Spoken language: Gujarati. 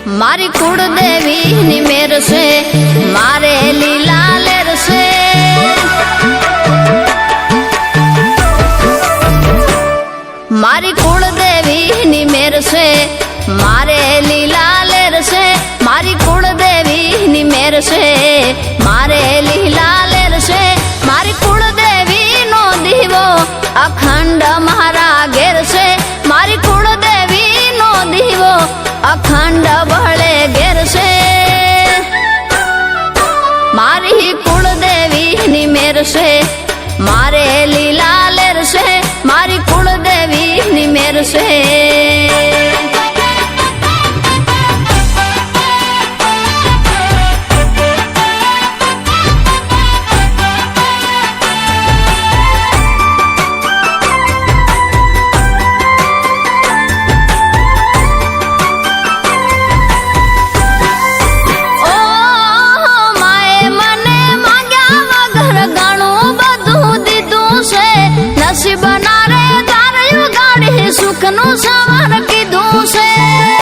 મારી કુળદેવી ની મેર છે મારે લીલા લેર છે મારી કુળદેવી ની મેર છે મારે